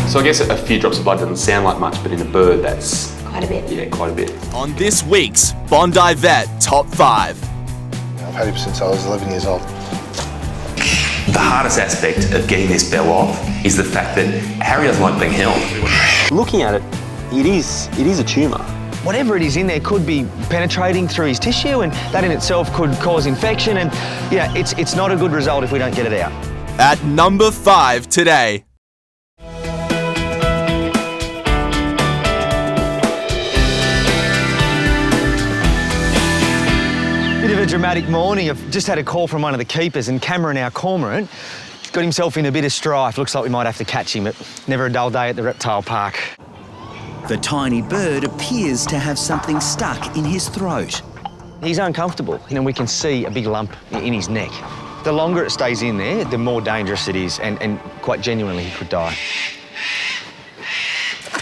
So I guess a few drops of blood doesn't sound like much, but in a bird, that's... Quite a bit. Yeah, quite a bit. On this week's Bondi Vet Top 5. I've had him since I was 11 years old. The hardest aspect of getting this bell off is the fact that Harry doesn't like being held. Looking at it, it is a tumour. Whatever it is in there could be penetrating through his tissue, and that in itself could cause infection, and yeah, it's not a good result if we don't get it out. At number 5 today. Bit of a dramatic morning. I've just had a call from one of the keepers, and Cameron, our cormorant, got himself in a bit of strife. Looks like we might have to catch him, but never a dull day at the reptile park. The tiny bird appears to have something stuck in his throat. He's uncomfortable. You know, we can see a big lump in his neck. The longer it stays in there, the more dangerous it is, and quite genuinely, he could die.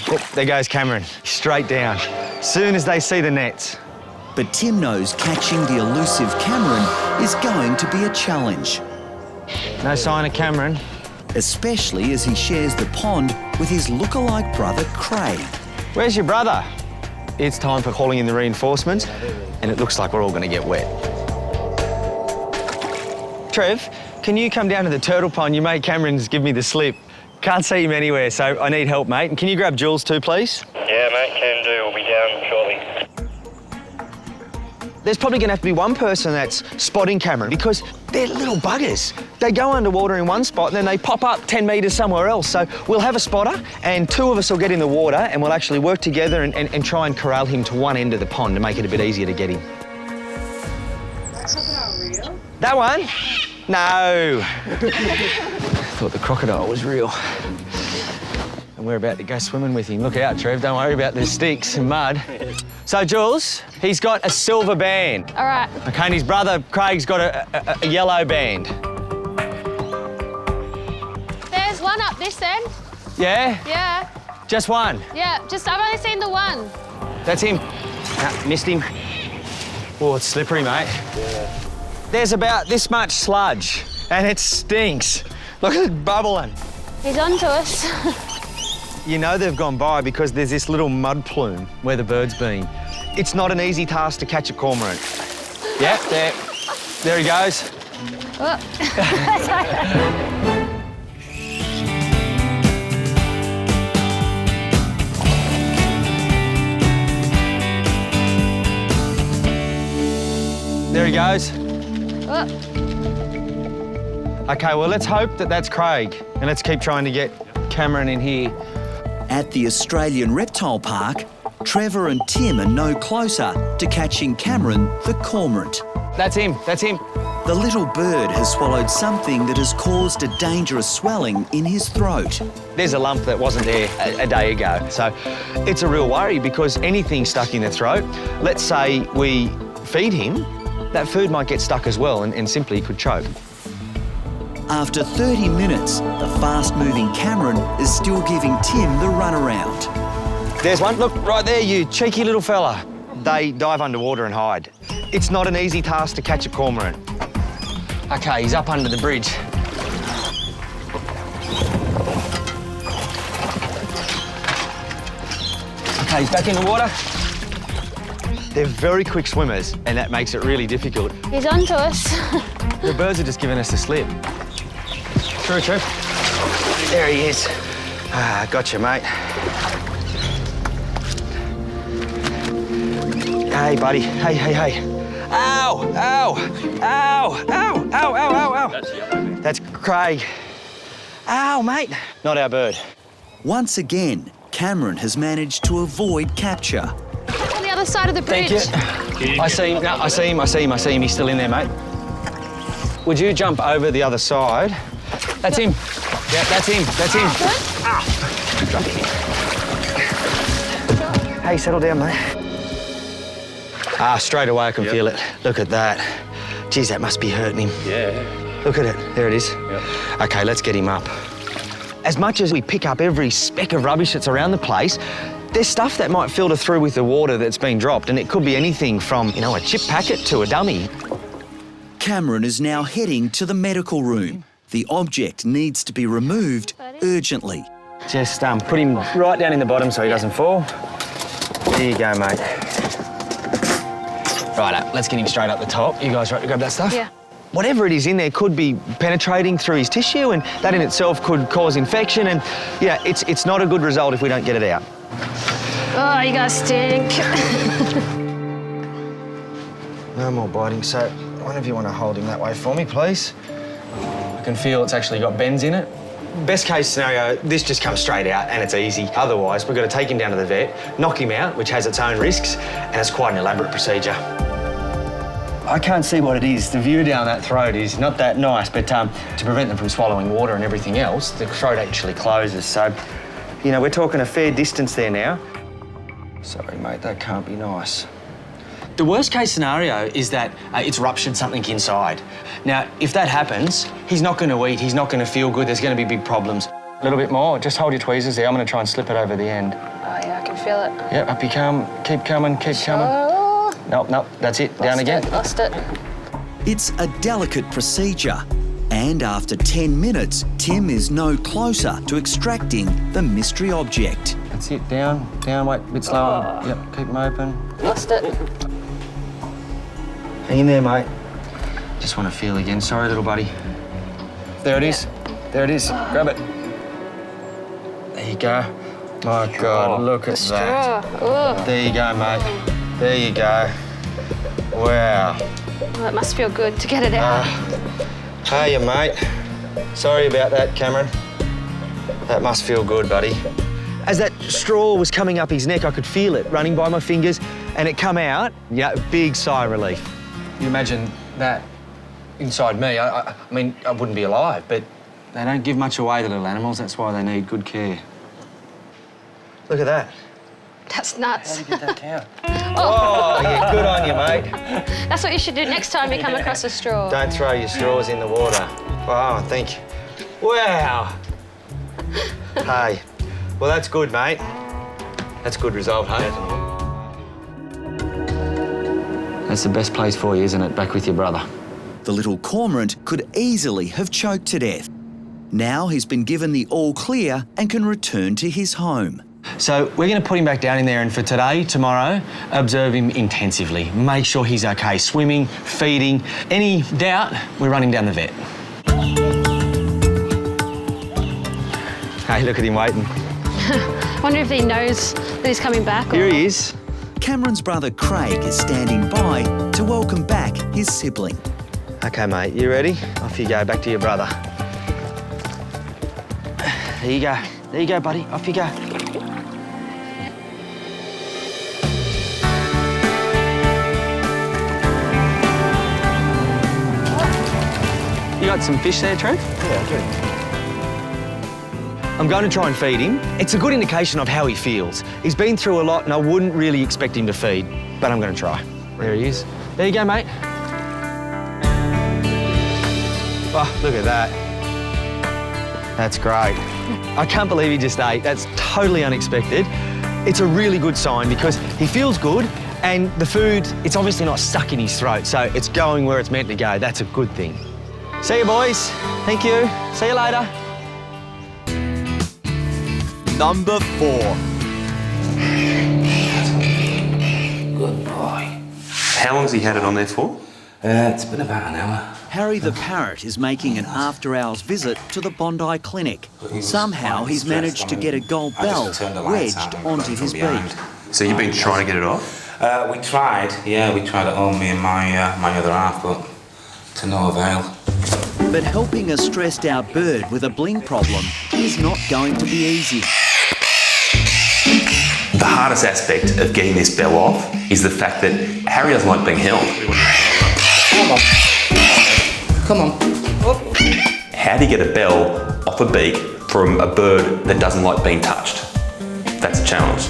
Oh, there goes Cameron, straight down. Soon as they see the nets. But Tim knows catching the elusive Cameron is going to be a challenge. No sign of Cameron. Especially as he shares the pond with his lookalike brother, Craig. Where's your brother? It's time for calling in the reinforcements, and it looks like we're all going to get wet. Trev, can you come down to the turtle pond? Your mate Cameron's give me the slip. Can't see him anywhere, so I need help, mate. And can you grab Jules too, please? Yeah, mate, can do. We'll be down shortly. There's probably going to have to be one person that's spotting Cameron, because they're little buggers. They go underwater in one spot and then they pop up 10 metres somewhere else. So we'll have a spotter and 2 of us will get in the water and we'll actually work together and try and corral him to one end of the pond to make it a bit easier to get him. That one? No. Thought the crocodile was real. And we're about to go swimming with him. Look out, Trev, don't worry about the sticks and mud. So, Jules, he's got a silver band. All right. Okay, and his brother, Craig's got a yellow band. There's one up this end. Yeah? Yeah. Just one? Yeah, I've only seen the one. That's him. Ah, missed him. Oh, it's slippery, mate. Yeah. There's about this much sludge, and it stinks. Look at it bubbling. He's on to us. You know they've gone by because there's this little mud plume where the bird's been. It's not an easy task to catch a cormorant. Yep, there he goes. Oh. There he goes. Oh. Okay, well, let's hope that that's Craig, and let's keep trying to get Cameron in here. At the Australian Reptile Park, Trevor and Tim are no closer to catching Cameron the cormorant. That's him, that's him. The little bird has swallowed something that has caused a dangerous swelling in his throat. There's a lump that wasn't there a day ago, so it's a real worry because anything stuck in the throat, let's say we feed him, that food might get stuck as well and simply could choke. After 30 minutes, the fast-moving Cameron is still giving Tim the runaround. There's one. Look, right there, you cheeky little fella. They dive underwater and hide. It's not an easy task to catch a cormorant. OK, he's up under the bridge. OK, he's back in the water. They're very quick swimmers, and that makes it really difficult. He's on to us. The birds are just giving us a slip. True, true. There he is. Ah, gotcha, mate. Hey, buddy. Hey, hey, hey. Ow! Ow! Ow! Ow! Ow! Ow! Ow! Ow! That's Craig. Ow, mate. Not our bird. Once again, Cameron has managed to avoid capture. On the other side of the bridge. Thank you. I see him. No, I see him. I see him. I see him. He's still in there, mate. Would you jump over the other side? That's him. Yeah, that's him. That's him. Ah. Hey, settle down, mate. Ah, straight away I can feel it. Look at that. Geez, that must be hurting him. Yeah. Look at it. There it is. Yep. OK, let's get him up. As much as we pick up every speck of rubbish that's around the place, there's stuff that might filter through with the water that's been dropped, and it could be anything from, you know, a chip packet to a dummy. Cameron is now heading to the medical room. The object needs to be removed urgently. Just put him right down in the bottom so he doesn't fall. There you go, mate. Righto, let's get him straight up the top. You guys ready to grab that stuff? Yeah. Whatever it is in there could be penetrating through his tissue, and that in itself could cause infection, and yeah, it's not a good result if we don't get it out. Oh, you guys stink. No more biting, so one of you want to hold him that way for me, please? I can feel it's actually got bends in it. Best case scenario, this just comes straight out and it's easy. Otherwise, we've got to take him down to the vet, knock him out, which has its own risks, and it's quite an elaborate procedure. I can't see what it is. The view down that throat is not that nice, but to prevent them from swallowing water and everything else, the throat actually closes. So, you know, we're talking a fair distance there now. Sorry, mate, that can't be nice. The worst case scenario is that it's ruptured something inside. Now, if that happens, he's not going to eat, he's not going to feel good, there's going to be big problems. A little bit more, just hold your tweezers there. I'm going to try and slip it over the end. Oh, yeah, I can feel it. Yep, up you come, keep coming, keep coming. Nope, that's it, down again. Lost it. It's a delicate procedure. And after 10 minutes, Tim is no closer to extracting the mystery object. That's it, down, wait, a bit slower. Yep, keep them open. Lost it. Hang in there, mate. Just want to feel again. Sorry, little buddy. There it is. There it is. Grab it. There you go. My God, look at that. Oh. There you go, mate. There you go. Wow. Well, it must feel good to get it out. Hey, mate. Sorry about that, Cameron. That must feel good, buddy. As that straw was coming up his neck, I could feel it running by my fingers, and it come out. Yeah, big sigh of relief. You imagine that inside me. I mean, I wouldn't be alive, but they don't give much away to little animals. That's why they need good care. Look at that. That's nuts. How do you get that out? Oh, yeah, good on you, mate. That's what you should do next time you come across a straw. Don't throw your straws in the water. Oh, thank you. Wow. Hey, well, that's good, mate. That's a good result, hey? That's the best place for you, isn't it? Back with your brother. The little cormorant could easily have choked to death. Now he's been given the all clear and can return to his home. So we're going to put him back down in there, and for today, tomorrow, observe him intensively. Make sure he's okay, swimming, feeding. Any doubt, we run him down the vet. Hey, look at him waiting. I wonder if he knows that he's coming back. Here he is. Cameron's brother Craig is standing by to welcome back his sibling. Okay, mate, you ready? Off you go, back to your brother. There you go. There you go, buddy. Off you go. You got some fish there, Trev? Yeah, I do. I'm going to try and feed him. It's a good indication of how he feels. He's been through a lot and I wouldn't really expect him to feed, but I'm going to try. There he is. There you go, mate. Oh, look at that. That's great. I can't believe he just ate. That's totally unexpected. It's a really good sign because he feels good and the food, it's obviously not stuck in his throat, so it's going where it's meant to go. That's a good thing. See you, boys. Thank you. See you later. Number 4. Good boy. How long has he had it on there for? It's been about an hour. Harry the parrot is making an after-hours visit to the Bondi Clinic. Somehow he's managed to get a gold bell wedged onto his beak. So you've been trying to get it off? We tried it on me and my other half, but to no avail. But helping a stressed-out bird with a bling problem is not going to be easy. The hardest aspect of getting this bell off is the fact that Harry doesn't like being held. Come on. How do you get a bell off a beak from a bird that doesn't like being touched? That's a challenge.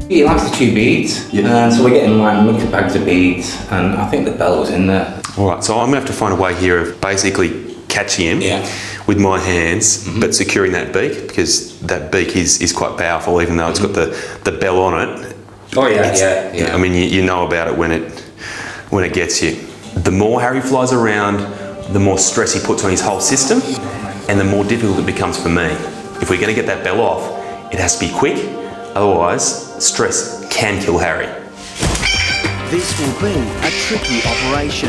He likes to chew beads, so we're getting like mixed bags of beads, and I think the bell was in there. All right, so I'm gonna have to find a way here of basically catching him with my hands, but securing that beak, because that beak is quite powerful, even though it's got the bell on it. Oh yeah. I mean, you know about it when it gets you. The more Harry flies around, the more stress he puts on his whole system, and the more difficult it becomes for me. If we're going to get that bell off, it has to be quick, otherwise stress can kill Harry. This will be a tricky operation.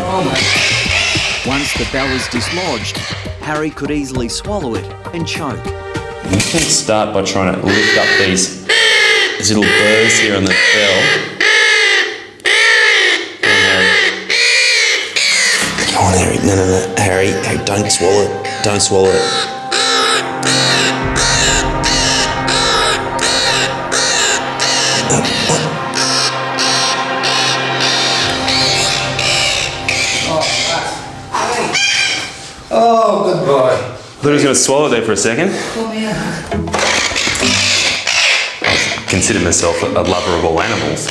Once the bell is dislodged, Harry could easily swallow it and choke. You can start by trying to lift up these little burrs here on the bell. Come on, Harry. No. Harry, don't swallow it. Don't swallow it. Oh, good boy. I thought he was going to swallow it there for a second. Come here. I consider myself a lover of all animals.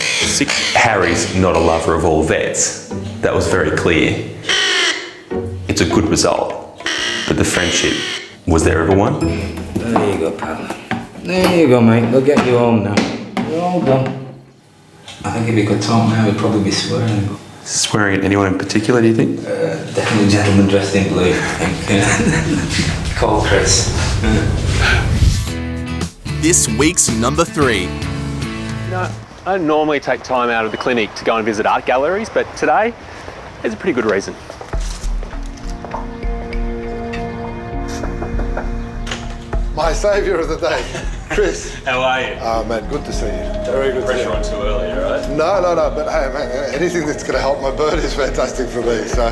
Harry's not a lover of all vets. That was very clear. It's a good result, but the friendship, was there ever one? There you go, pal. There you go, mate. We'll get you home now. You're all done. I think if he could talk now, he'd probably be swearing. But Swearing at anyone in particular, do you think? definitely gentleman dressed in blue. Call Chris. This week's number 3. I don't normally take time out of the clinic to go and visit art galleries, but today there's a pretty good reason. My saviour of the day, Chris. How are you? Oh, man, good to see you. Very good to see you. on too early, all right? No, but hey, man, anything that's going to help my bird is fantastic for me, so...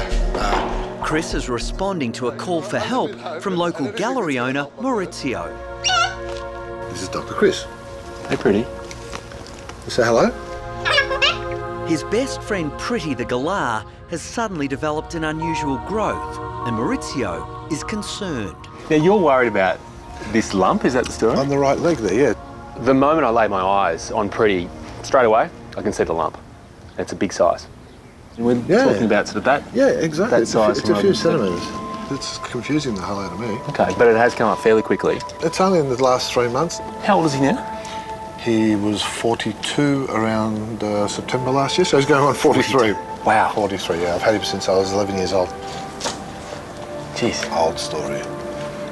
Chris is responding to a call for help from local gallery owner Maurizio. This is Dr. Chris. Hey, pretty. Say hello. His best friend Pretty the Galah has suddenly developed an unusual growth, and Maurizio is concerned. Now, you're worried about this lump, is that the story? On the right leg there, yeah. The moment I lay my eyes on Pretty, straight away, I can see the lump. It's a big size. We're talking about sort of that. Yeah, exactly. That size. It's a few centimetres. It's confusing the hell out of me. Okay, but it has come up fairly quickly. It's only in the last 3 months. How old is he now? He was 42 around September last year, so he's going on 43. Wow. 43, yeah. I've had him since I was 11 years old. Jeez. Old story.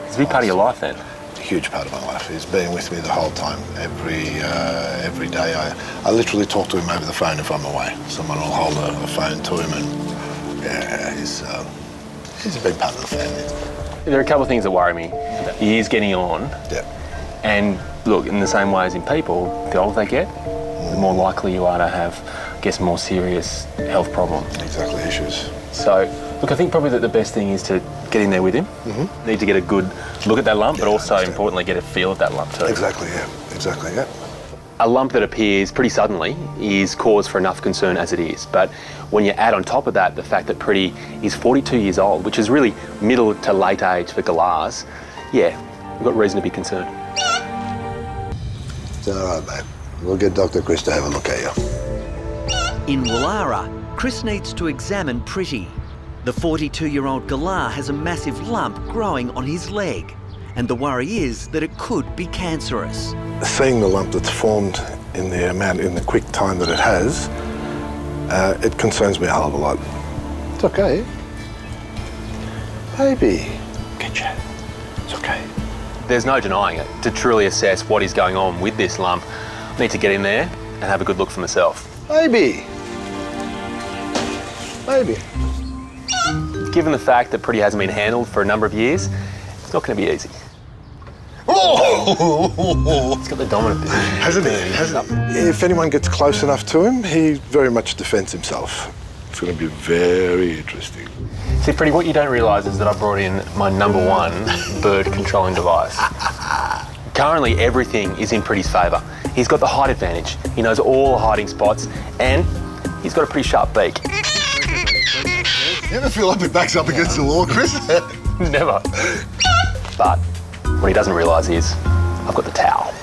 It's a big part of your life then. A huge part of my life. He's been with me the whole time. Every day. I literally talk to him over the phone if I'm away. Someone will hold a phone to him, and yeah, he's a big part of the family. There are a couple of things that worry me. Years getting on. Yeah. And look, in the same way as in people, the older they get, the more likely you are to have, I guess, more serious health problems. Exactly, issues. So, look, I think probably that the best thing is to get in there with him. Need to get a good look at that lump, but also, importantly, get a feel of that lump too. Exactly, yeah. Exactly, yeah. A lump that appears pretty suddenly is cause for enough concern as it is. But when you add on top of that the fact that Pretty is 42 years old, which is really middle to late age for galahs, yeah, we've got reason to be concerned. It's all right, mate. We'll get Dr. Chris to have a look at you. In Wallara, Chris needs to examine Pretty. The 42-year-old Galah has a massive lump growing on his leg, and the worry is that it could be cancerous. Seeing the lump that's formed in the quick time that it has, it concerns me a hell of a lot. It's okay. Baby, get you. It's okay. There's no denying it. To truly assess what is going on with this lump, I need to get in there and have a good look for myself. Baby. Given the fact that Pretty hasn't been handled for a number of years, it's not going to be easy. Oh! It's got the dominant position. Hasn't he? If anyone gets close enough to him, he very much defends himself. It's going to be very interesting. See, Pretty, what you don't realise is that I brought in my #1 bird controlling device. Currently, everything is in Pretty's favour. He's got the height advantage. He knows all the hiding spots, and he's got a pretty sharp beak. You ever feel like it backs up against the wall, Chris? Never. But what he doesn't realise is I've got the towel.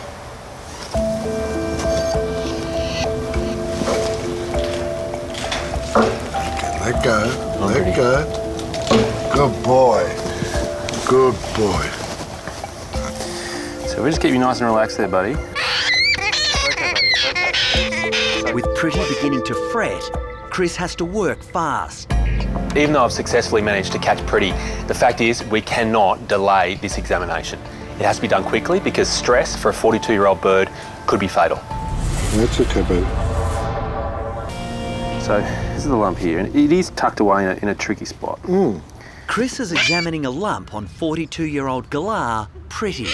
Let go. Let go. Good boy. Good boy. So we'll just keep you nice and relaxed there, buddy. With Pretty beginning to fret, Chris has to work fast. Even though I've successfully managed to catch Pretty, the fact is we cannot delay this examination. It has to be done quickly because stress for a 42-year-old bird could be fatal. That's okay, baby. So this is the lump here, and it is tucked away in a tricky spot. Chris is examining a lump on 42-year-old Galah, Pretty.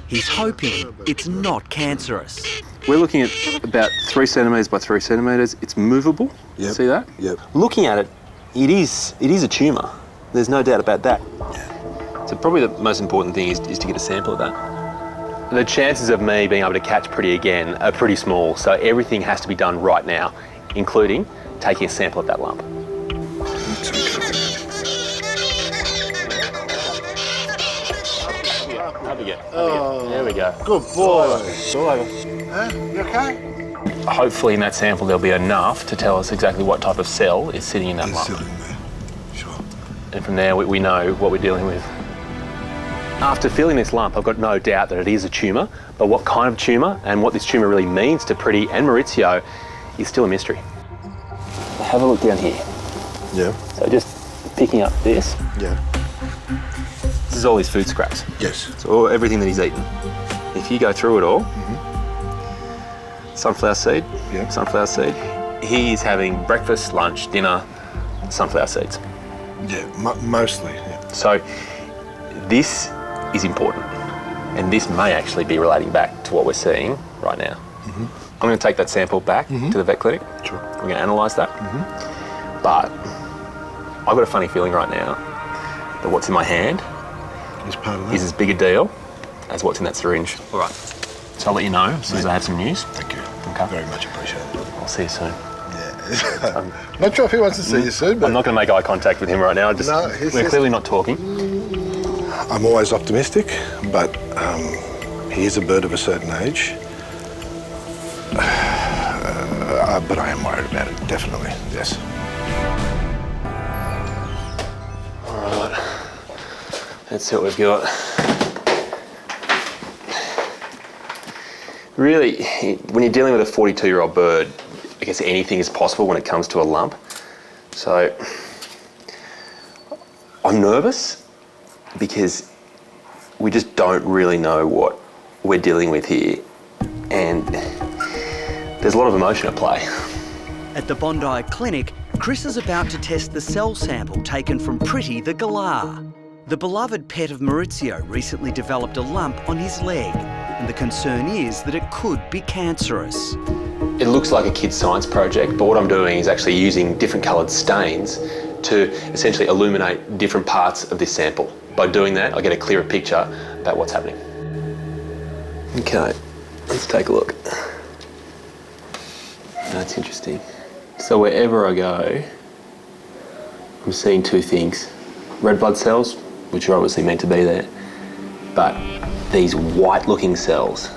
He's hoping it's not cancerous. We're looking at about 3 centimetres by 3 centimetres. It's movable. Yep. See that? Yep. Looking at it, it is a tumour. There's no doubt about that. So probably the most important thing is to get a sample of that. The chances of me being able to catch Pretty again are pretty small, so everything has to be done right now, including taking a sample of that lump. There we go. Good boy. It's all over. You okay? Hopefully in that sample there'll be enough to tell us exactly what type of cell is sitting in that lump. Sitting there. Sure. And from there we know what we're dealing with. After feeling this lump, I've got no doubt that it is a tumour, but what kind of tumour and what this tumour really means to Pretty and Maurizio is still a mystery. Have a look down here. Yeah. So just picking up this. Yeah. This is all his food scraps. Yes. So everything that he's eaten. If you go through it all, sunflower seed, sunflower seed. He's having breakfast, lunch, dinner, sunflower seeds. Yeah, mostly. Yeah. So this is important, and this may actually be relating back to what we're seeing right now. I'm going to take that sample back to the vet clinic. Sure. We're going to analyse that. But I've got a funny feeling right now that what's in my hand Is part of that. is as big a deal as what's in that syringe. All right. So I'll let you know as soon as I have some news. Thank you. Okay. Very much appreciated. I'll see you soon. Yeah. Not sure if he wants to see you soon, but I'm not going to make eye contact with him right now. We're clearly not talking. I'm always optimistic, but he is a bird of a certain age. But I am worried about it, definitely, yes. All right. Let's see what we've got. Really, when you're dealing with a 42-year-old bird, I guess anything is possible when it comes to a lump. So I'm nervous because we just don't really know what we're dealing with here, and there's a lot of emotion at play. At the Bondi Clinic, Chris is about to test the cell sample taken from Pretty the Galah. The beloved pet of Maurizio recently developed a lump on his leg, and the concern is that it could be cancerous. It looks like a kid's science project, but what I'm doing is actually using different coloured stains to essentially illuminate different parts of this sample. By doing that, I get a clearer picture about what's happening. Okay, let's take a look. That's interesting. So wherever I go, I'm seeing two things. Red blood cells, which are obviously meant to be there, but these white-looking cells,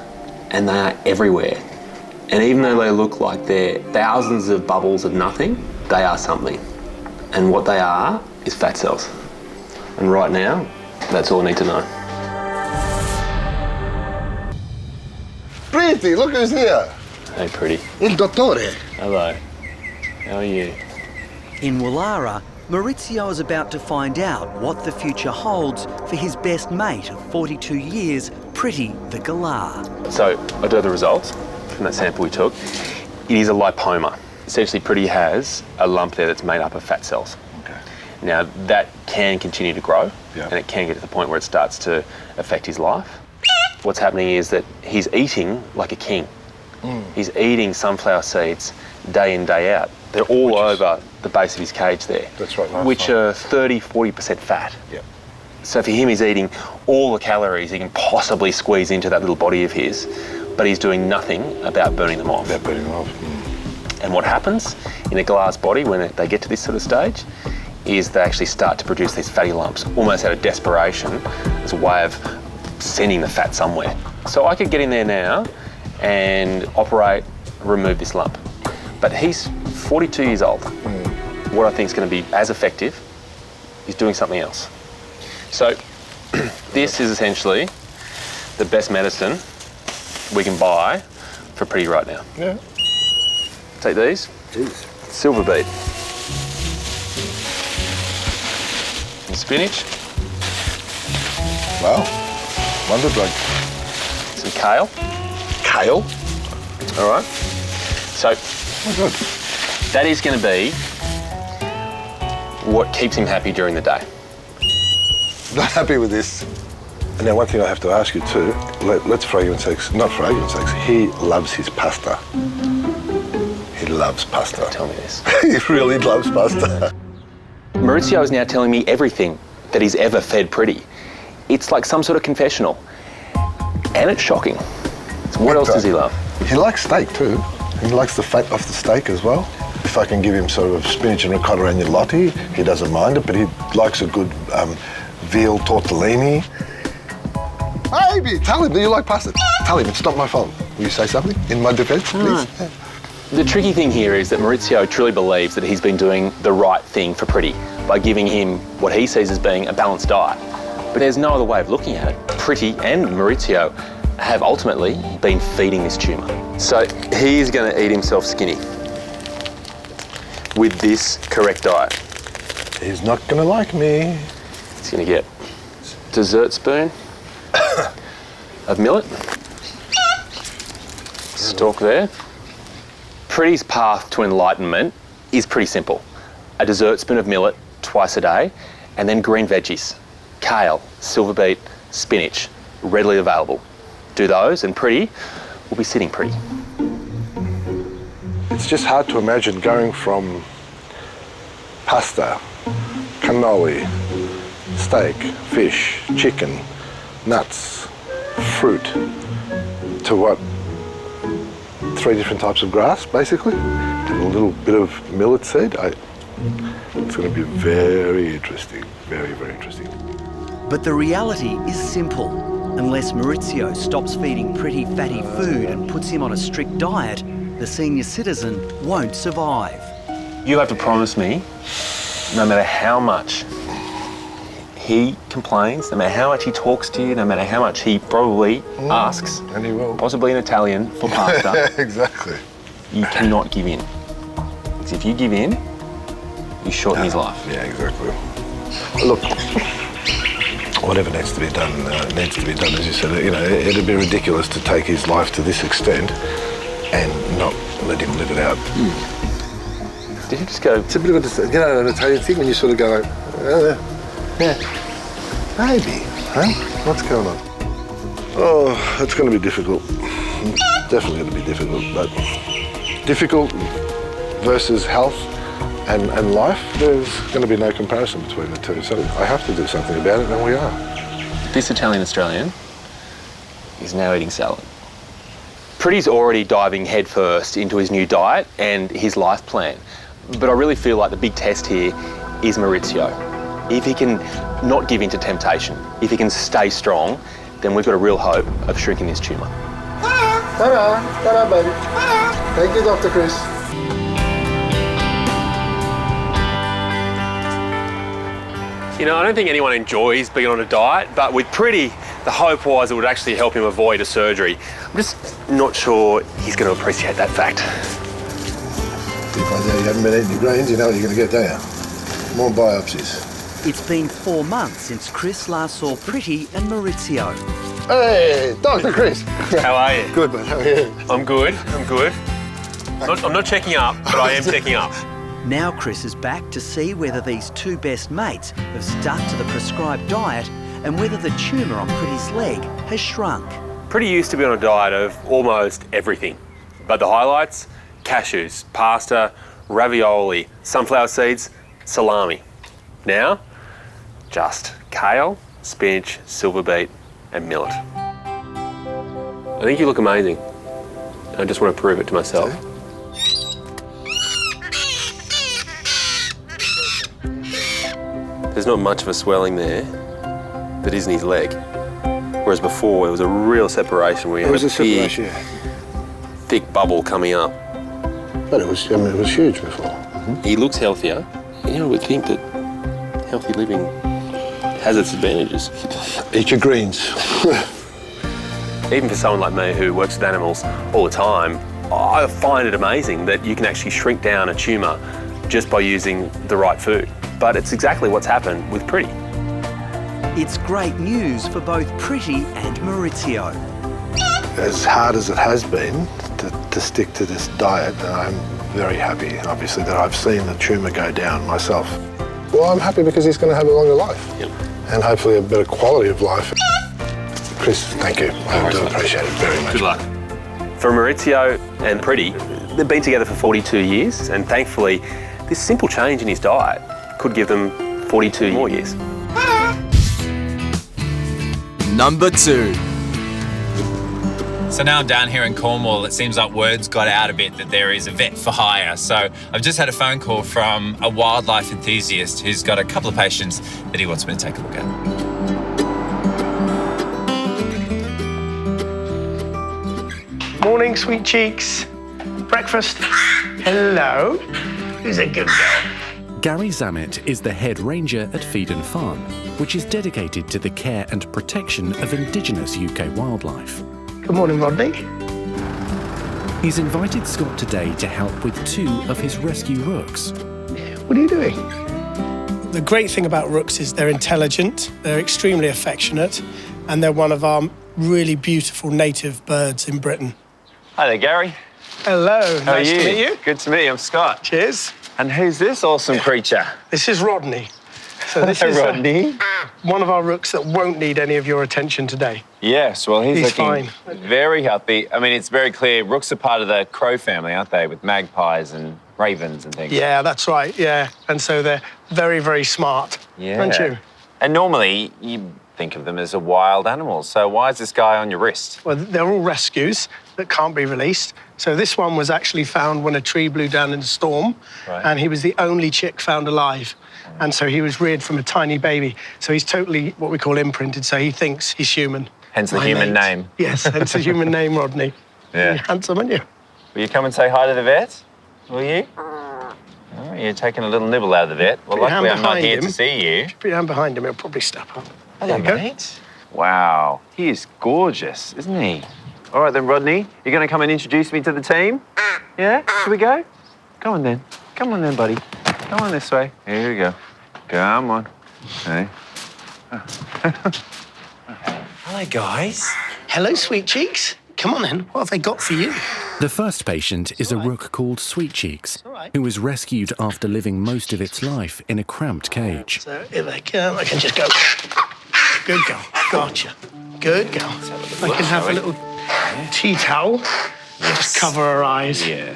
and they are everywhere. And even though they look like they're thousands of bubbles of nothing, they are something. And what they are is fat cells. And right now, that's all I need to know. Pretty, look who's here. Hey, Pretty. Il dottore. Hello. How are you? In Wallara, Maurizio is about to find out what the future holds for his best mate of 42 years, Pretty the Galah. So I do have the results from that sample we took. It is a lipoma. Essentially, Pretty has a lump there that's made up of fat cells. Okay. Now, that can continue to grow, Yeah. and it can get to the point where it starts to affect his life. What's happening is that he's eating like a king. He's eating sunflower seeds day in, day out. They're all over the base of his cage there. That's right, which are 30–40% fat. Yeah. So for him, he's eating all the calories he can possibly squeeze into that little body of his, but he's doing nothing about burning them off. About burning them off. And what happens in a Galah's body when they get to this sort of stage is they actually start to produce these fatty lumps, almost out of desperation, as a way of sending the fat somewhere. So I could get in there now and operate, remove this lump. But he's 42 years old. What I think is going to be as effective is doing something else. So this is essentially the best medicine we can buy for Pretty right now. Yeah. Take these. Jeez. Silver beet. Some spinach, Well, wonder drug. some kale. Kale? All right. So Oh, good. that is going to be what keeps him happy during the day. Not happy with this. And now one thing I have to ask you too, let's for argument's sake, not for argument's sake, he loves his pasta. He loves pasta. Tell me this. He really loves pasta. Maurizio is now telling me everything that he's ever fed Pretty. It's like some sort of confessional. And it's shocking. So what else does he love? He likes steak too. He likes the fat off the steak as well. If I can give him sort of spinach and ricotta agnolotti, he doesn't mind it, but he likes a good veal tortellini. Baby, tell him that you like pasta. Tell him, it's not my fault. Will you say something in my defence, please? The tricky thing here is that Maurizio truly believes that he's been doing the right thing for Pretty by giving him what he sees as being a balanced diet. But there's no other way of looking at it. Pretty and Maurizio have ultimately been feeding this tumour. So he's going to eat himself skinny with this correct diet. He's not going to like me. He's going to get dessert spoon of millet. Stalk there. Pretty's path to enlightenment is pretty simple. A dessert spoon of millet twice a day, and then green veggies. Kale, silver beet, spinach, readily available. Do those and Pretty will be sitting pretty. It's just hard to imagine going from pasta, cannoli, steak, fish, chicken, nuts, fruit, to what? 3 different types of grass, basically, and a little bit of millet seed. It's going to be very interesting, very, very interesting. But the reality is simple. Unless Maurizio stops feeding Pretty fatty food and puts him on a strict diet, the senior citizen won't survive. You have to promise me, no matter how much he complains, no matter how much he talks to you, no matter how much he probably asks, And he will. possibly in Italian, for pasta, Exactly. you cannot give in. Because if you give in, you shorten his life. Yeah, exactly. Look, whatever needs to be done, as you said. You know, it'd be ridiculous to take his life to this extent and not let him live it out. Did you just go... It's a bit of an Italian thing when you sort of go like, yeah, baby, huh? What's going on? Oh, it's going to be difficult. Definitely going to be difficult, but difficult versus health and life, there's going to be no comparison between the two. So I have to do something about it, and we are. This Italian Australian is now eating salad. Pretty's already diving headfirst into his new diet and his life plan. But I really feel like the big test here is Maurizio. If he can not give in to temptation, if he can stay strong, then we've got a real hope of shrinking this tumour. Ta-da, baby. Thank you, Dr. Chris. You know, I don't think anyone enjoys being on a diet, but with Pretty, the hope was it would actually help him avoid a surgery. I'm just not sure he's going to appreciate that fact. If you find out you haven't been eating your greens, you know what you're going to get, don't you? More biopsies. It's been 4 months since Chris last saw Pretty and Maurizio. Hey, Dr. Chris. How are you? Good, man. How are you? I'm good. I'm not checking up, but I am checking up. Now Chris is back to see whether these two best mates have stuck to the prescribed diet and whether the tumour on Pretty's leg has shrunk. Pretty used to be on a diet of almost everything, but the highlights: cashews, pasta, ravioli, sunflower seeds, salami. Now, just kale, spinach, silver beet, and millet. I think you look amazing. I just want to prove it to myself. There's not much of a swelling there that isn't his leg. Whereas before, there was a real separation where you had a big, thick bubble coming up. But it was huge before. He looks healthier. You know, I would think that healthy living has its advantages. Eat your greens. Even for someone like me who works with animals all the time, I find it amazing that you can actually shrink down a tumour just by using the right food. But it's exactly what's happened with Pretty. It's great news for both Pretty and Maurizio. As hard as it has been to stick to this diet, I'm very happy, obviously, that I've seen the tumour go down myself. Well, I'm happy because he's going to have a longer life. Yep. And hopefully a better quality of life. Chris, thank you. I do appreciate it very much. Good luck. For Maurizio and Pretty, they've been together for 42 years, and thankfully, this simple change in his diet could give them 42 more years. Number 2. So now I'm down here in Cornwall, it seems like word's got out a bit that there is a vet for hire. So I've just had a phone call from a wildlife enthusiast who's got a couple of patients that he wants me to take a look at. Morning, sweet cheeks. Breakfast. Hello. Who's a good girl? Gary Zammit is the head ranger at Feed and Farm, which is dedicated to the care and protection of Indigenous UK wildlife. Good morning, Rodney. He's invited Scott today to help with 2 of his rescue rooks. What are you doing? The great thing about rooks is they're intelligent, they're extremely affectionate, and they're one of our really beautiful native birds in Britain. Hi there, Gary. Hello. How nice are you? to meet you. Good to meet you. I'm Scott. Cheers. And who's this awesome creature? This is Rodney. So this is Rodney. One of our rooks that won't need any of your attention today. Yes, well, he's looking fine. very healthy. I mean, it's very clear. Rooks are part of the crow family, aren't they? With magpies and ravens and things. Yeah, that's right, yeah. And so they're very, very smart, aren't you? And normally, you think of them as a wild animal. So why is this guy on your wrist? Well, they're all rescues that can't be released. So this one was actually found when a tree blew down in a storm, and he was the only chick found alive. And so he was reared from a tiny baby. So he's totally what we call imprinted, so he thinks he's human. Hence the human name. Yes, hence the human name, Rodney. Yeah. You're handsome, aren't you? Will you come and say hi to the vet? Will you? Oh, you're taking a little nibble out of the vet. Well, luckily I'm not here to see you. Put your hand behind him, he'll probably step up. Hello, mate. Wow, he is gorgeous, isn't he? All right then, Rodney, you're going to come and introduce me to the team? Yeah? Shall we go? Come on then. Come on then, buddy. Come on this way. Here we go. Come on. Hey. Hello, guys. Hello, sweet cheeks. Come on then, what have they got for you? The first patient is a rook called Sweet Cheeks, who was rescued after living most of its life in a cramped cage. So if I can just go. Good girl, gotcha. Good girl. I can have a little tea towel. Just cover her eyes. Yeah.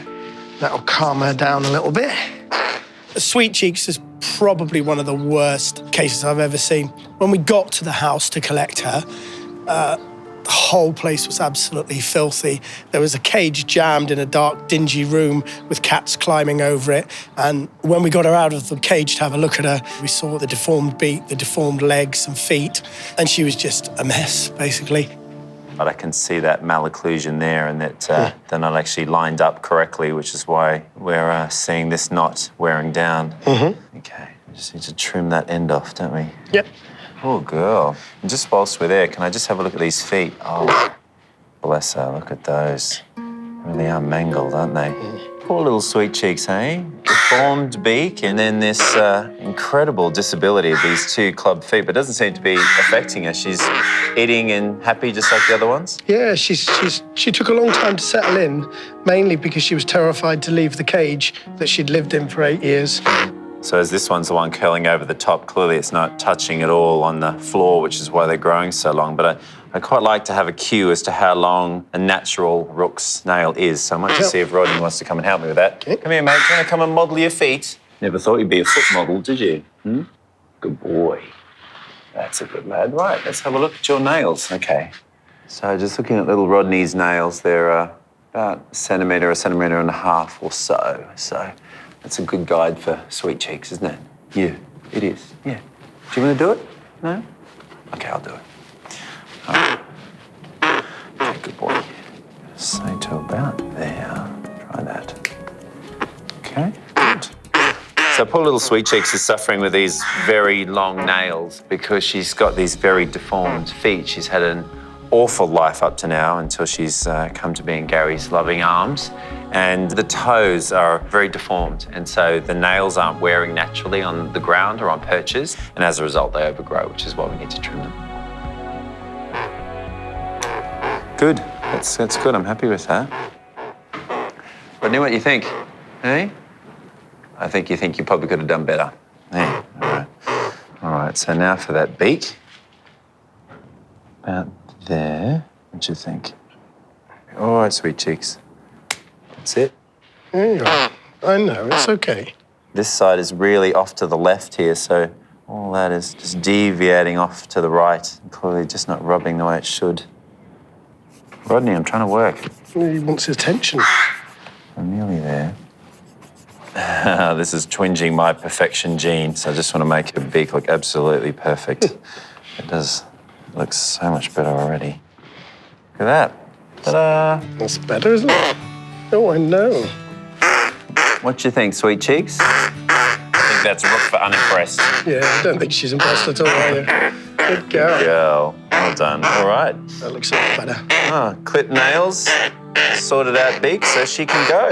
That'll calm her down a little bit. Sweet Cheeks is probably one of the worst cases I've ever seen. When we got to the house to collect her, the whole place was absolutely filthy. There was a cage jammed in a dark, dingy room with cats climbing over it. And when we got her out of the cage to have a look at her, we saw the deformed beak, the deformed legs and feet, and she was just a mess, basically. But I can see that malocclusion there and that they're not actually lined up correctly, which is why we're seeing this knot wearing down. Mm-hmm. Okay, just need to trim that end off, don't we? Yep. Poor girl. And just whilst we're there, can I just have a look at these feet? Oh, bless her, look at those. I mean, they are mangled, aren't they? Poor little Sweet Cheeks, hey? Deformed beak and then this incredible disability of these 2 club feet, but it doesn't seem to be affecting her. She's eating and happy just like the other ones? Yeah, she took a long time to settle in, mainly because she was terrified to leave the cage that she'd lived in for 8 years. So as this one's the one curling over the top, clearly it's not touching at all on the floor, which is why they're growing so long. But I quite like to have a cue as to how long a natural rook's nail is. So I might just see if Rodney wants to come and help me with that. Okay. Come here, mate. Do you want to come and model your feet? Never thought you'd be a foot model, did you? Good boy. That's a good lad. Right, let's have a look at your nails. Okay. So just looking at little Rodney's nails, they're about a centimetre and a half or so. So that's a good guide for Sweet Cheeks, isn't it? Yeah, it is. Yeah. Do you want to do it? No? Okay, I'll do it. Right. Okay, good boy. Say to about there. Try that. Okay, good. So poor little Sweet Cheeks is suffering with these very long nails because she's got these very deformed feet. She's had an awful life up to now until she's come to be in Gary's loving arms. And the toes are very deformed, and so the nails aren't wearing naturally on the ground or on perches, and as a result they overgrow, which is why we need to trim them. Good, that's good, I'm happy with that. Rodney, what do you think? Hey? I think you probably could have done better. Hey, all right, so now for that beak. About there, what do you think? All right, sweet cheeks. That's it. There you are. I know, it's okay. This side is really off to the left here, so all that is just deviating off to the right, and clearly just not rubbing the way it should. Rodney, I'm trying to work. He wants attention. I'm nearly there. This is twinging my perfection gene, so I just want to make her beak look absolutely perfect. It does look so much better already. Look at that. Ta-da! That's better, isn't it? Oh, I know. What do you think, sweet cheeks? I think that's a rook for unimpressed. Yeah, I don't think she's impressed at all, are you? Good girl. Girl, well done. All right. That looks a lot better. Oh, clip nails, sorted out beak so she can go.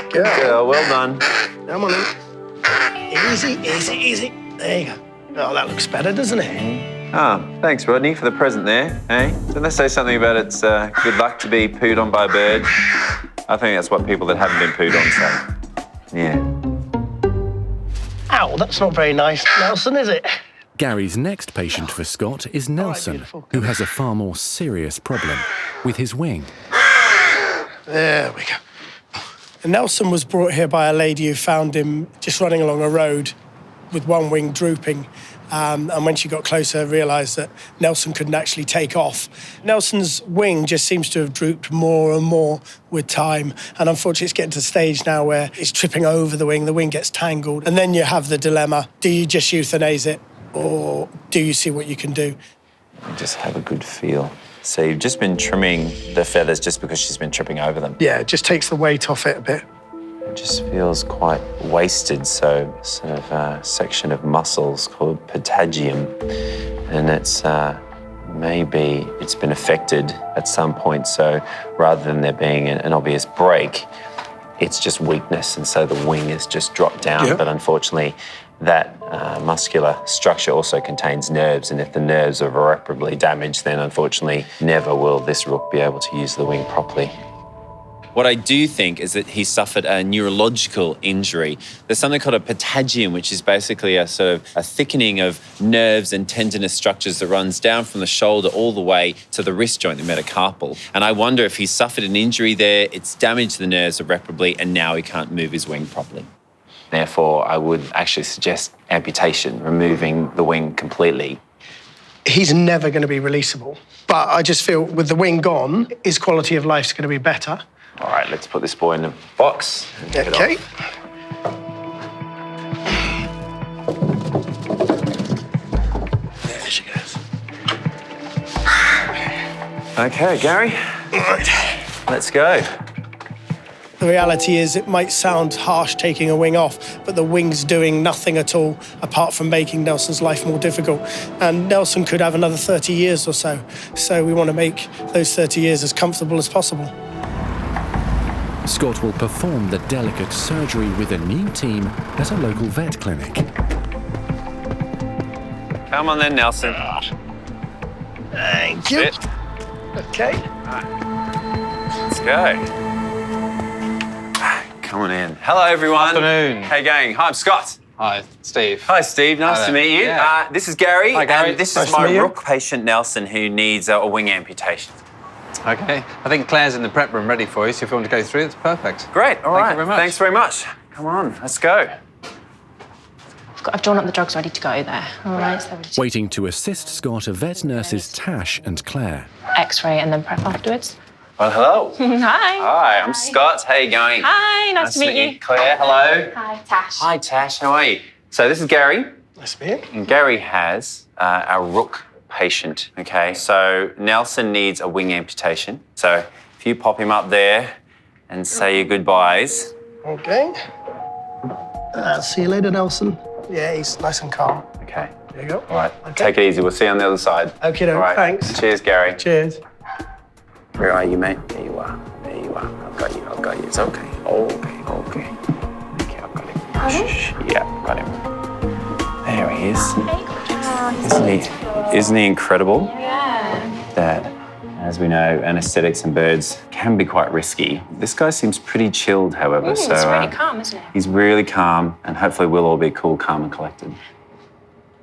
Good girl, well done. Come on in. Easy, easy, easy. There you go. Oh, that looks better, doesn't it? Oh, thanks, Rodney, for the present there, eh? Didn't they say something about it's good luck to be pooed on by a bird? I think that's what people that haven't been pooed on say. Yeah. Ow, that's not very nice, Nelson, is it? Gary's next patient for Scott is Nelson, who has a far more serious problem with his wing. There we go. And Nelson was brought here by a lady who found him just running along a road with one wing drooping. And when she got closer, realised that Nelson couldn't actually take off. Nelson's wing just seems to have drooped more and more with time. And unfortunately, it's getting to the stage now where it's tripping over the wing gets tangled. And then you have the dilemma, do you just euthanize it or do you see what you can do? You just have a good feel. So you've just been trimming the feathers just because she's been tripping over them? Yeah, it just takes the weight off it a bit. It just feels quite wasted, so sort of a section of muscles called patagium, and it's maybe it's been affected at some point, so rather than there being an obvious break, it's just weakness, and so the wing has just dropped down. Yep. But unfortunately, that muscular structure also contains nerves, and if the nerves are irreparably damaged, then unfortunately never will this rook be able to use the wing properly. What I do think is that he suffered a neurological injury. There's something called a patagium, which is basically a sort of a thickening of nerves and tendinous structures that runs down from the shoulder all the way to the wrist joint, the metacarpal. And I wonder if he suffered an injury there, it's damaged the nerves irreparably, and now he can't move his wing properly. Therefore, I would actually suggest amputation, removing the wing completely. He's never going to be releasable, but I just feel with the wing gone, his quality of life's going to be better. All right, let's put this boy in the box. Okay. There she goes. Okay, Gary. All right. Let's go. The reality is it might sound harsh taking a wing off, but the wing's doing nothing at all apart from making Nelson's life more difficult. And Nelson could have another 30 years or so. So we want to make those 30 years as comfortable as possible. Scott will perform the delicate surgery with a new team at a local vet clinic. Come on then, Nelson. Thank you. Sit. Okay. Let's go. Come on in. Hello, everyone. Afternoon. Hey, gang. Hi, I'm Scott. Hi, Steve. Hi, Steve. Nice to meet you. Yeah. This is Gary. Hi, Gary. And this Nice is to my meet you. rook patient, Nelson, who needs a wing amputation. Okay. I think Claire's in the prep room ready for you, so if you want to go through, it's perfect. Great. All right. Thank you very much. Thanks very much. Come on. Let's go. I've drawn up the drugs ready to go there. All right, so ready to Waiting to assist Scott are vet nurses Tash and Claire. X-ray and then prep afterwards. Well, hello. Hi. Hi, I'm Scott. How you going? Hi, nice to meet you. Claire, hello. Hi, Tash. Hi, Tash. How are you? So this is Gary. Nice to meet you. And Gary has a rook patient, okay? So Nelson needs a wing amputation. So if you pop him up there and say your goodbyes. Okay. See you later, Nelson. Yeah, he's nice and calm. Okay. There you go. All right, take it easy. We'll see you on the other side. Okay, All right. thanks. Cheers, Gary. Cheers. Where are you, mate? There you are. There you are. I've got you. I've got you. It's okay. Okay, okay. Okay, I've got him. Shh. Yeah, got him. There he is. Isn't he incredible? Yeah. That, as we know, anaesthetics in birds can be quite risky. This guy seems pretty chilled, however. It's really calm, isn't it? He's really calm, and hopefully we'll all be cool, calm, and collected.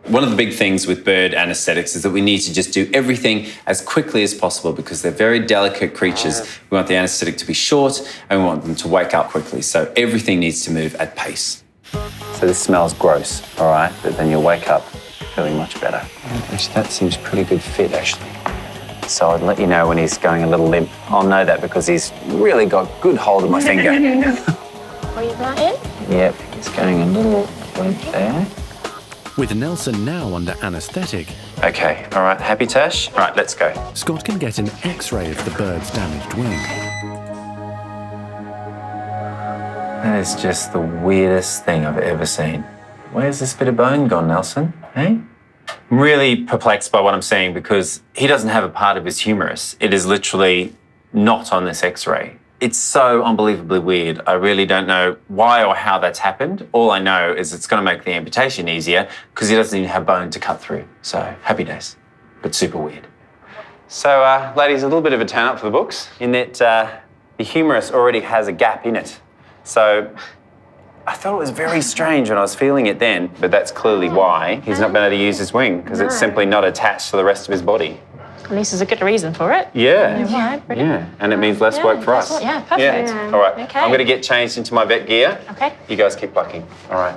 One of the big things with bird anaesthetics is that we need to just do everything as quickly as possible because they're very delicate creatures. We want the anaesthetic to be short and we want them to wake up quickly. So everything needs to move at pace. So this smells gross, all right? But then you'll wake up feeling much better. Which that seems pretty good fit, actually. So I'd let you know when he's going a little limp. I'll know that because he's really got good hold of my finger. Breathe that in. Yep, he's going a little limp there. With Nelson now under anaesthetic, Okay, all right, happy, Tash? All right, let's go. Scott can get an X-ray of the bird's damaged wing. That is just the weirdest thing I've ever seen. Where's this bit of bone gone, Nelson? Hey? I'm really perplexed by what I'm seeing because he doesn't have a part of his humerus. It is literally not on this X-ray. It's so unbelievably weird. I really don't know why or how that's happened. All I know is it's going to make the amputation easier because he doesn't even have bone to cut through. So, happy days, but super weird. So, ladies, a little bit of a turn up for the books in that the humerus already has a gap in it. So, I thought it was very strange when I was feeling it then, but that's clearly why he's not been able to use his wing because it's simply not attached to the rest of his body. At least there's a good reason for it. Yeah. Right, Yeah, and it means less work for us. Yeah, perfect. Yeah. All right, Okay. I'm going to get changed into my vet gear. Okay. You guys keep bucking. All right.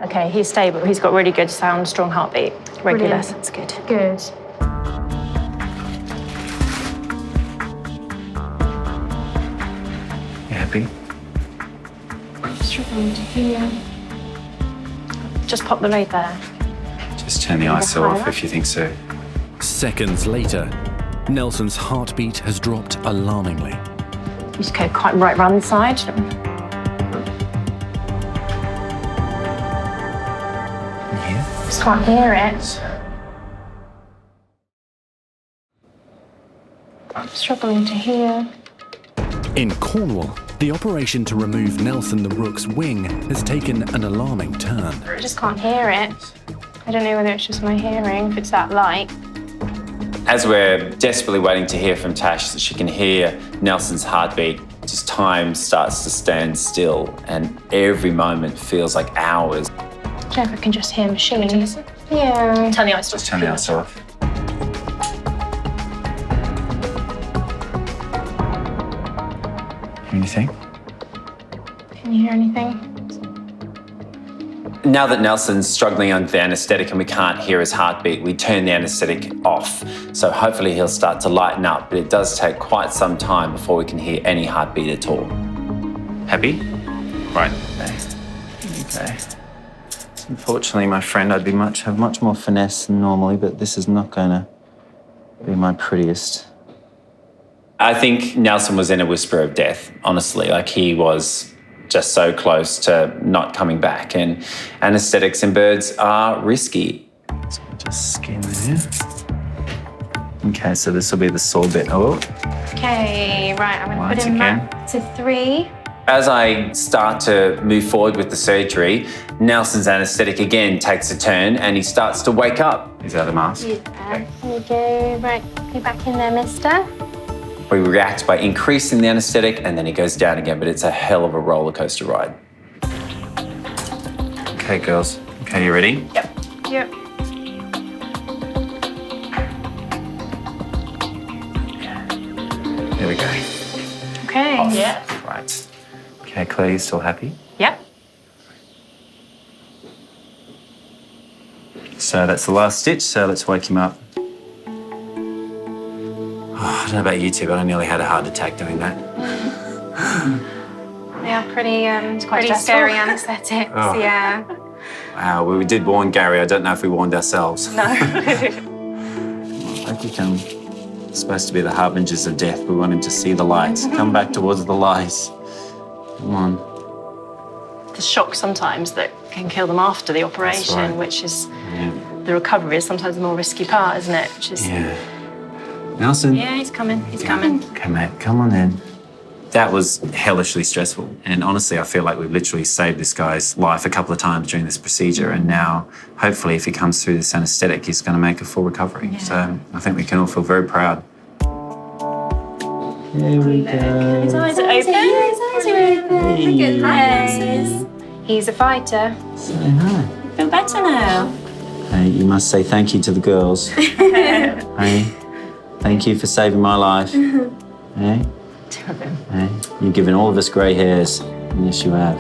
Okay, he's stable. He's got really good sound, strong heartbeat. Regular, Brilliant. that's good. Good. You happy? Struggling to hear. Just pop the lid there. Just turn the ISO off if you think so. Seconds later, Nelson's heartbeat has dropped alarmingly. You just go quite right round the side. Just can't hear it. I'm struggling to hear. In Cornwall, the operation to remove Nelson the rook's wing has taken an alarming turn. I just can't hear it. I don't know whether it's just my hearing, if it's that light. As we're desperately waiting to hear from Tash so she can hear Nelson's heartbeat, just time starts to stand still and every moment feels like hours. I don't know if I can just hear machines. Yeah. Turn the ISO off. Just turn the ISO off. Hear anything? Can you hear anything? Now that Nelson's struggling under the anaesthetic and we can't hear his heartbeat, we turn the anaesthetic off. So hopefully he'll start to lighten up, but it does take quite some time before we can hear any heartbeat at all. Happy? Right. Okay. Unfortunately, my friend, I'd have much more finesse than normally, but this is not gonna be my prettiest. I think Nelson was in a whisper of death, honestly. Like he was just so close to not coming back. And anaesthetics in birds are risky. So we'll just skin there. Okay, so this will be the sore bit. Oh. Okay, right, I'm gonna Right, put him again. back to 3. As I start to move forward with the surgery, Nelson's anaesthetic again takes a turn and he starts to wake up. Is that a mask? Yeah, here you go. Right, go back in there, mister. We react by increasing the anaesthetic and then he goes down again, but it's a hell of a roller coaster ride. Okay, girls. Okay, you ready? Yep. Yep. Here we go. Okay. Off. Yeah. Right. Okay, Claire, you still happy? Yep. So that's the last stitch, so let's wake him up. I don't know about you two, but I nearly had a heart attack doing that. Yeah, pretty scary anaesthetics, Oh. yeah. Wow, we did warn Gary. I don't know if we warned ourselves. No. Like we come supposed to be the harbingers of death. We want him to see the light. Come back towards the light. Come on. the shock sometimes that can kill them after the operation, right. which is the recovery is sometimes the more risky part, isn't it? Which is, Nelson. Yeah, he's coming. He's coming. Okay, mate, come on then. That was hellishly stressful. And honestly, I feel like we've literally saved this guy's life a couple of times during this procedure. And now, hopefully, if he comes through this anaesthetic, he's going to make a full recovery. Yeah. So I think we can all feel very proud. There we go. His eyes are open. His eyes are open. Look at that. He's a fighter. Say hi. Feel better now. Hey, you must say thank you to the girls. Hey, thank you for saving my life. Hey, hey, you've given all of us grey hairs. Yes, you have.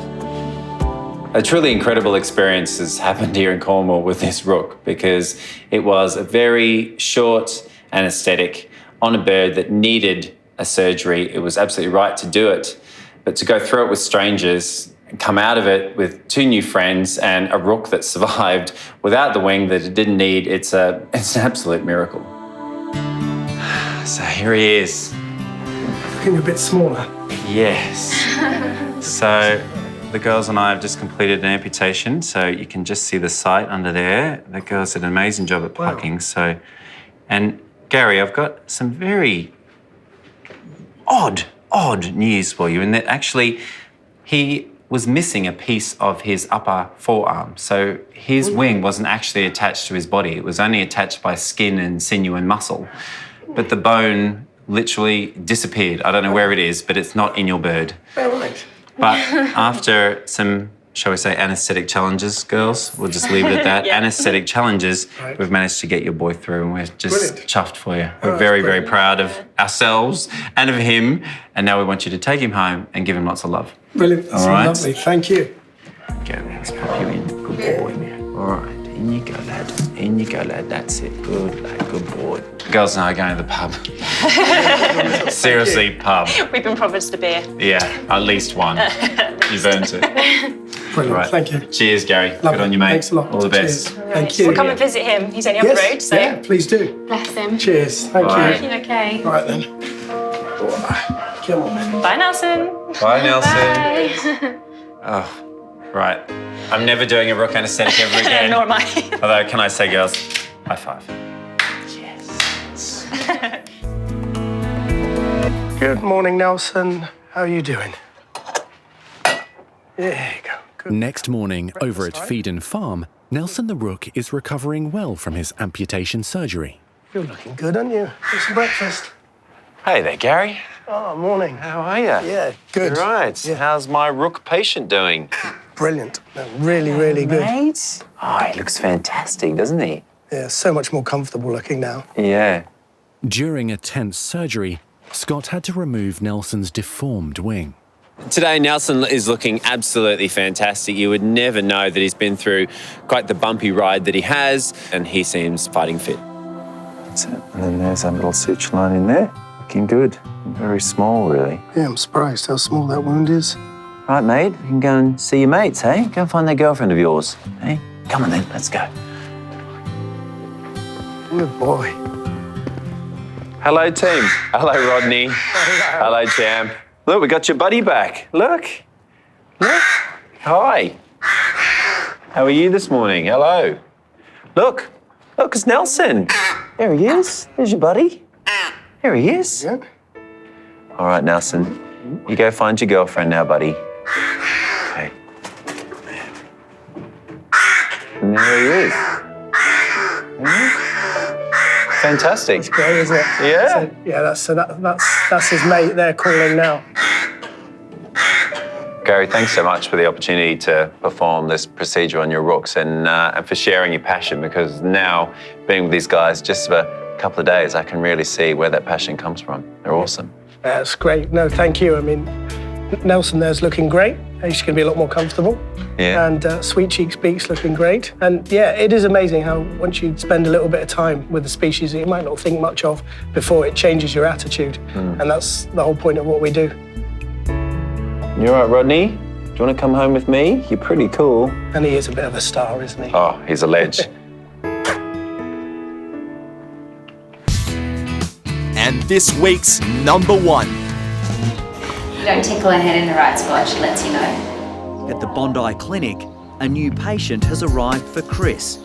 A truly incredible experience has happened here in Cornwall with this rook because it was a very short anaesthetic on a bird that needed a surgery. It was absolutely right to do it, but to go through it with strangers and come out of it with 2 new friends and a rook that survived without the wing that it didn't need, it's an absolute miracle. So here he is. Looking a bit smaller. Yes. So the girls and I have just completed an amputation, so you can just see the site under there. The girls did an amazing job at plucking. So, and Gary, I've got some very odd news for you in that actually he was missing a piece of his upper forearm. So his wing wasn't actually attached to his body. It was only attached by skin and sinew and muscle. But the bone literally disappeared. I don't know where it is, but it's not in your bird. Oh, right. But after some, shall we say, anaesthetic challenges, girls, we'll just leave it at that. Yeah. Anaesthetic challenges, Right. we've managed to get your boy through and we're just Brilliant. chuffed for you. We're that's very, brilliant. very proud of ourselves and of him. And now we want you to take him home and give him lots of love. Brilliant. That's All right. lovely. Thank you. Okay, let's pop you in. Good boy. All right, in you go, lad. In you go, lad. That's it. Good lad, good boy. Girls and I are going to the pub. Seriously, pub. We've been promised a beer. Yeah, at least one. You've earned it. Brilliant. Right. Thank you. Cheers, Gary. Lovely. Good on you, mate. Thanks a lot. All the best. Cheers. Thank you. We'll come and visit him. He's only up the road, so. Yeah, please do. Bless him. Cheers. Thank Bye. you. Okay. All right then. Come on then. Bye, Nelson. Bye, Nelson. Bye. Oh, right. I'm never doing a rook anaesthetic ever again. Nor am I. Although, can I say, girls, high five. Good morning, Nelson. How are you doing? There you go. Good. Next morning, over at Feed and Farm, Nelson the rook is recovering well from his amputation surgery. You're looking good, aren't you? Have some breakfast. Hey there, Gary. Oh, morning. How are you? Yeah, good. Right. Yeah. How's my rook patient doing? Brilliant. No, really, really good. Mate? Oh, he looks fantastic, doesn't he? Yeah, so much more comfortable looking now. Yeah. During a tense surgery, Scott had to remove Nelson's deformed wing. Today, Nelson is looking absolutely fantastic. You would never know that he's been through quite the bumpy ride that he has, and he seems fighting fit. That's it. And then there's that little suture line in there. Looking good. Very small, really. Yeah, I'm surprised how small that wound is. Right, mate, you can go and see your mates, hey? Go and find that girlfriend of yours, hey? Come on then, let's go. Good boy. Hello, team. Hello, Rodney. Hello, champ. Look, we got your buddy back. Look. Look. Hi. How are you this morning? Hello. Look. Look, it's Nelson. There he is. There's your buddy. There he is. Yeah. All right, Nelson. You go find your girlfriend now, buddy. Okay. And there he is. Fantastic. It's great, isn't it? Yeah. So, yeah, that's his mate there calling now. Gary, thanks so much for the opportunity to perform this procedure on your rooks and for sharing your passion, because now, being with these guys just for a couple of days, I can really see where that passion comes from. They're awesome. That's great. No, thank you. I mean, Nelson there's looking great. He's going to be a lot more comfortable. Yeah. And Sweet Cheeks Beak's looking great. And yeah, it is amazing how once you spend a little bit of time with the species that you might not think much of before, it changes your attitude. And that's the whole point of what we do. You all right, Rodney? Do you want to come home with me? You're pretty cool. And he is a bit of a star, isn't he? Oh, he's a ledge. And this week's number 1. You don't tickle her head in the right spot, she lets you know. At the Bondi Clinic, a new patient has arrived for Chris,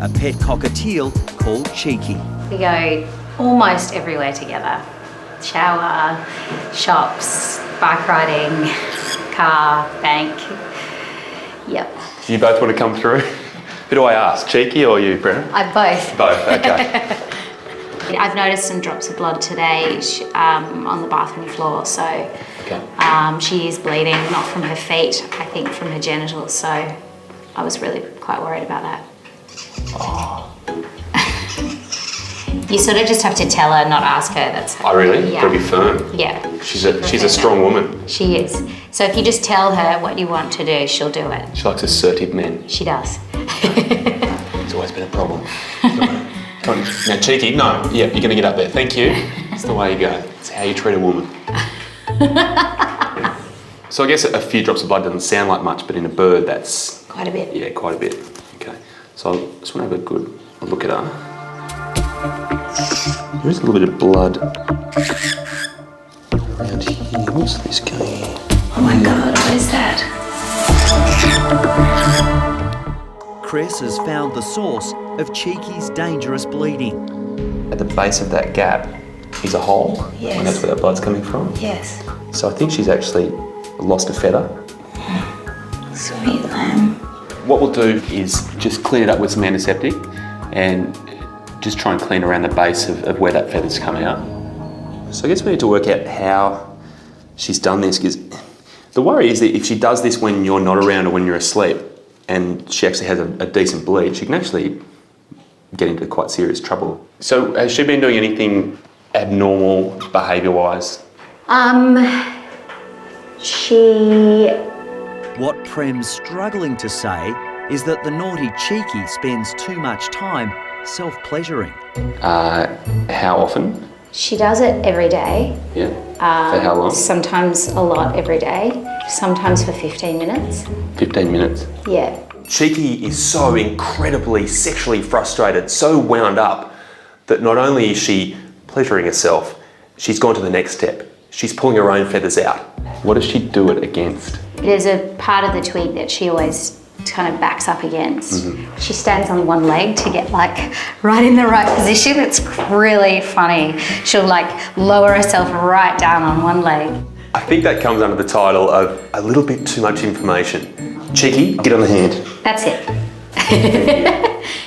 a pet cockatiel called Cheeky. We go almost everywhere together. Shower, shops, bike riding, car, bank. Yep. Do you both want to come through? Who do I ask, Cheeky or you, Brenna? Both. Both, okay. I've noticed some drops of blood today on the bathroom floor, so she is bleeding, not from her feet, I think from her genitals, so I was really quite worried about that. Oh. You sort of just have to tell her, not ask her. That's Oh, really? Yeah. Gotta be firm. Yeah. She's a strong woman. She is. So if you just tell her what you want to do, she'll do it. She likes assertive men. She does. It's always been a problem. Come on. Now, Cheeky, no. Yeah, you're gonna get up there. Thank you. That's the way you go. It's how you treat a woman. So I guess a few drops of blood doesn't sound like much, but in a bird, that's... Quite a bit. Yeah, quite a bit. Okay. So I just want to have a good look at her. There is a little bit of blood around here. What's this going on? Oh my God, what is that? Chris has found the source of Cheeky's dangerous bleeding. At the base of that gap is a hole. Yes. And that's where that blood's coming from. Yes. So I think she's actually lost a feather. Sweet lamb. What we'll do is just clean it up with some antiseptic and just try and clean around the base of where that feather's come out. So I guess we need to work out how she's done this, because the worry is that if she does this when you're not around or when you're asleep and she actually has a decent bleed, she can actually get into quite serious trouble. So has she been doing anything abnormal behaviour-wise? What Prem's struggling to say is that the naughty Cheeky spends too much time self-pleasuring. How often? She does it every day. Yeah. For how long? Sometimes a lot every day. Sometimes for 15 minutes. 15 minutes. Yeah. Cheeky is so incredibly sexually frustrated, so wound up, that not only is she pleasuring herself, she's gone to the next step. She's pulling her own feathers out. What does she do it against? There's a part of the twig that she always kind of backs up against. She stands on one leg to get like right in the right position. It's really funny. She'll like lower herself right down on one leg. I think that comes under the title of a little bit too much information. Cheeky, get on the hand. That's it.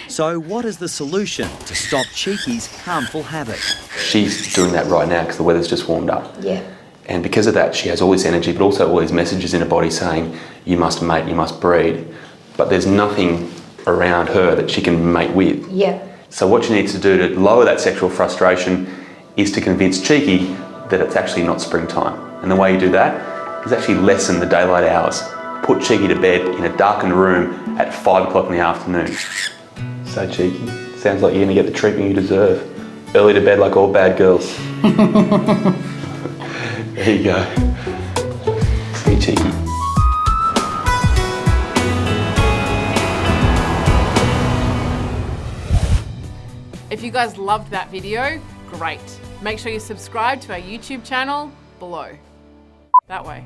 So what is the solution to stop Cheeky's harmful habit? She's doing that right now because the weather's just warmed up. Yeah. And because of that, she has all this energy, but also all these messages in her body saying, you must mate, you must breed. But there's nothing around her that she can mate with. Yeah. So what she needs to do to lower that sexual frustration is to convince Cheeky that it's actually not springtime. And the way you do that is actually lessen the daylight hours. Put Cheeky to bed in a darkened room at 5 o'clock in the afternoon. So Cheeky, sounds like you're gonna get the treatment you deserve. Early to bed like all bad girls. There you go. See you, Cheeky. If you guys loved that video, great. Make sure you subscribe to our YouTube channel below. That way.